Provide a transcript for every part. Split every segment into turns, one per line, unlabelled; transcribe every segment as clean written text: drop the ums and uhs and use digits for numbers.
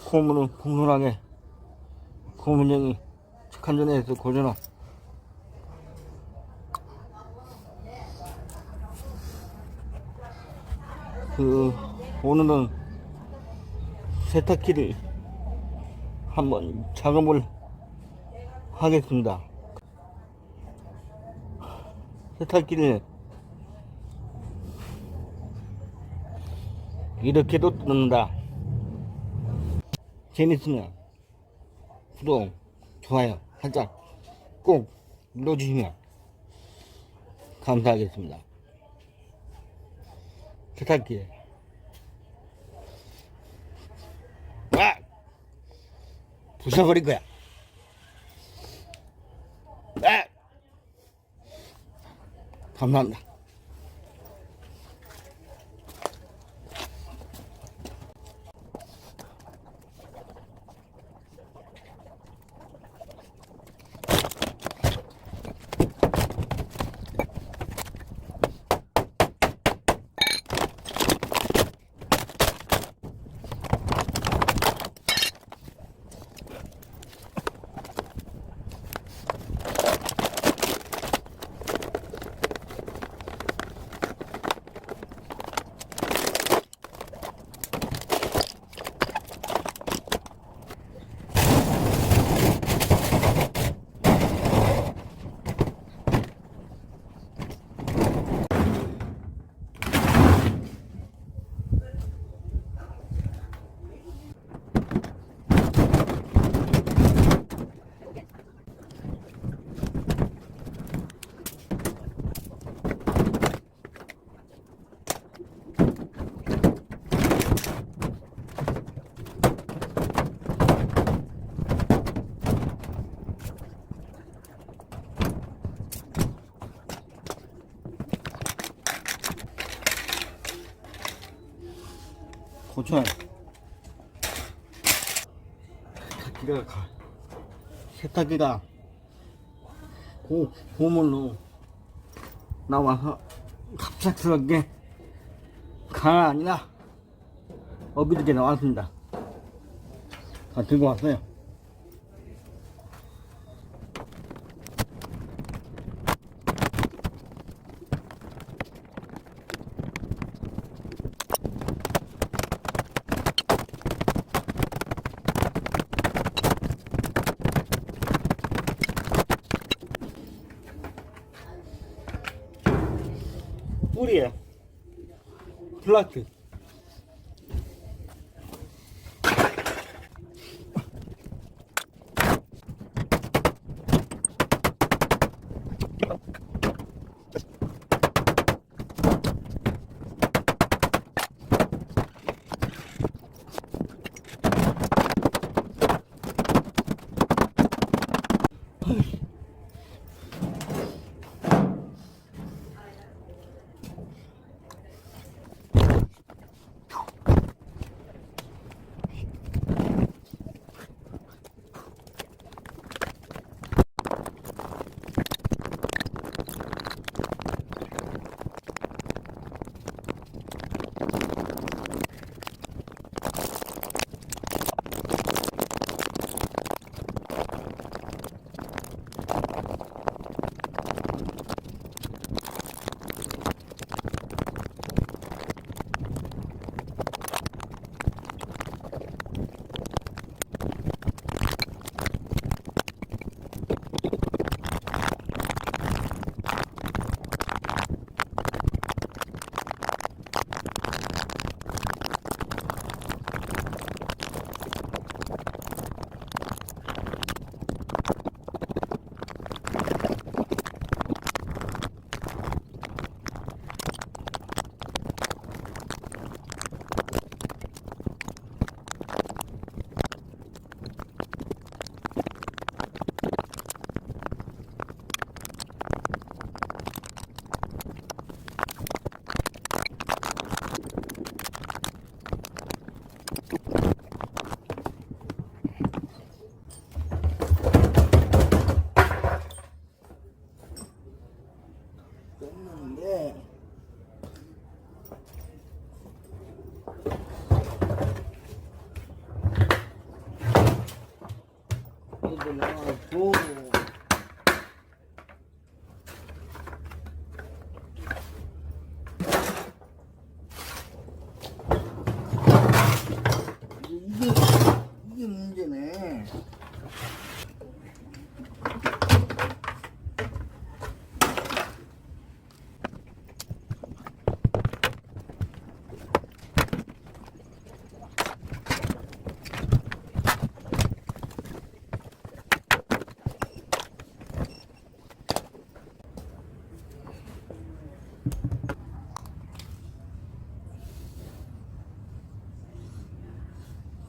고물은 공손하게, 고물쟁이, 착한준호S 고전화. 오늘은 세탁기를 한번 작업을 하겠습니다. 세탁기를 이렇게도 뜯는다. 재밌으면 구독, 좋아요 살짝 꼭 눌러주시면 감사하겠습니다. 세탁기 부숴버릴 거야. 감사합니다. 고추알 세탁기가 고물로 나와서 갑작스럽게 강이 아니라 어비르게 나왔습니다. 다 들고 왔어요. 꿀이에요. 플라스틱. 이거 나와고. 이게 문제네.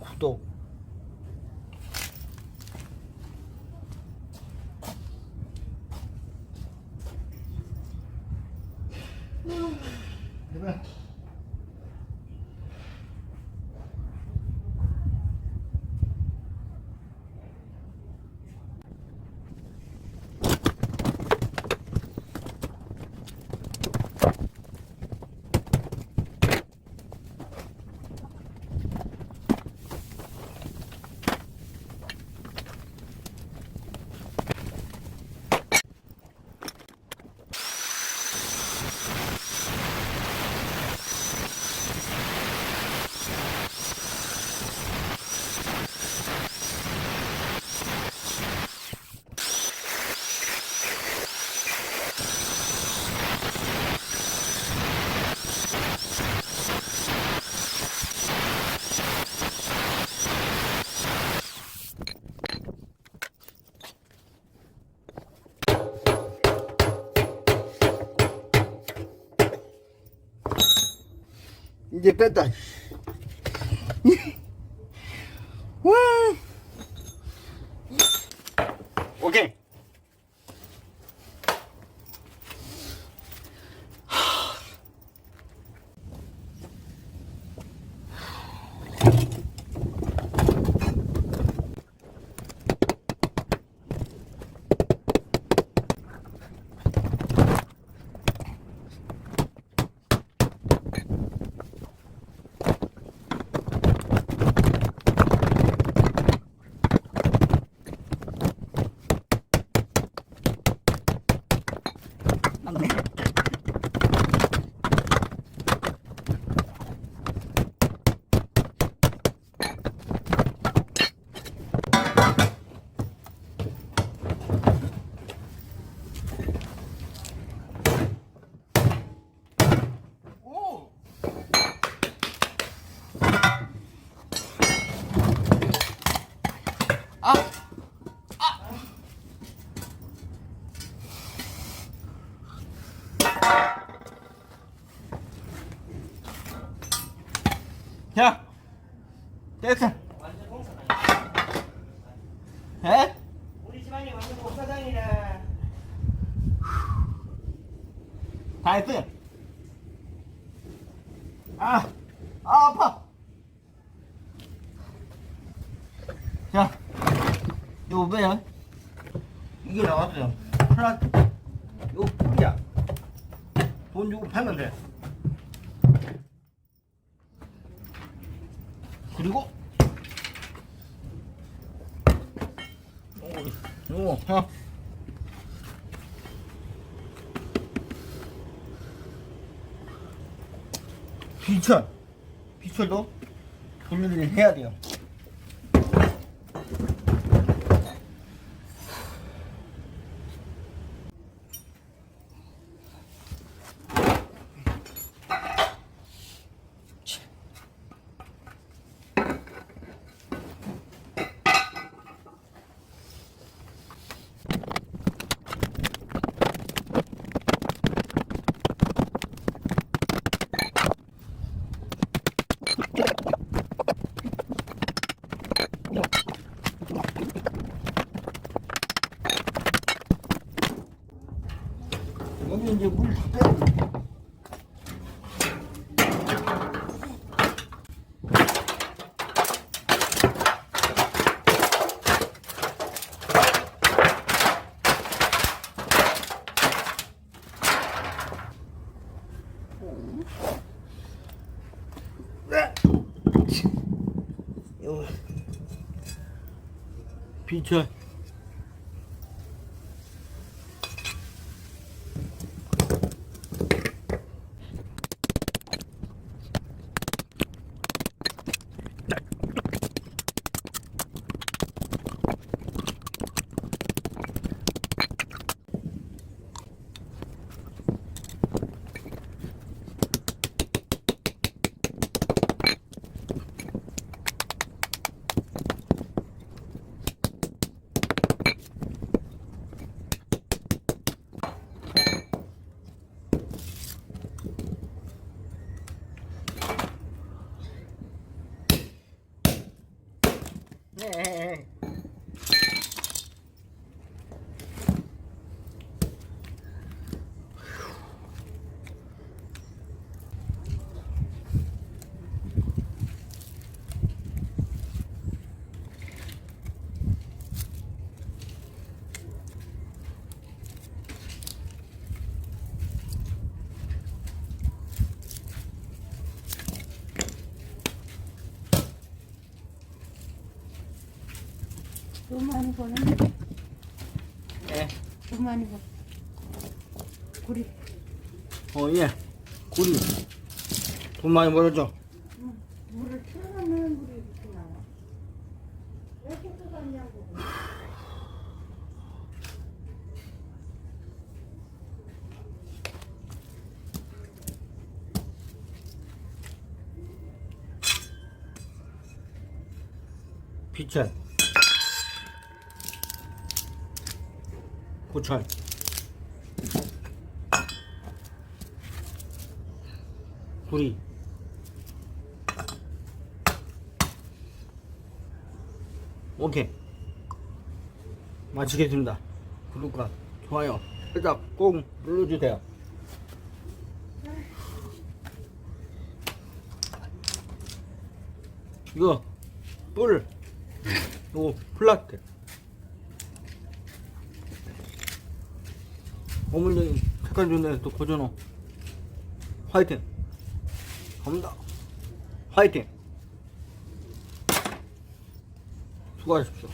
구독. 그래. 이제 뺐다. 와. 오케이. 야, 됐어.
완전 공사장.
에?
우리 집안이 완전 공사장이라.
다 했어. 아, 아파. 자, 이거 뭐야? 이게 나왔어요. 플라스틱. 이거 뿌리야. 돈 주고 팔면 돼. 그리고 요거 비철도 분리를 해야 돼요. 여기 이제 물 다 빼야 돼. 요 비철 네.
돈 많이 버는
네.
돈 많이 버. 구리.
예. 구리. 돈 많이 벌었죠?
물을 틀어놓으면 물이 이렇게 나와. 왜 이렇게 뜨겁냐고.
비철. 고철. 구리. 오케이. 마치겠습니다. 구독과 좋아요, 알람 꼭 눌러주세요. 이거 뿔, 이거 플라트. 고물쟁이 착한준호S 또 고전호 화이팅. 갑니다. 화이팅. 수고하십시오.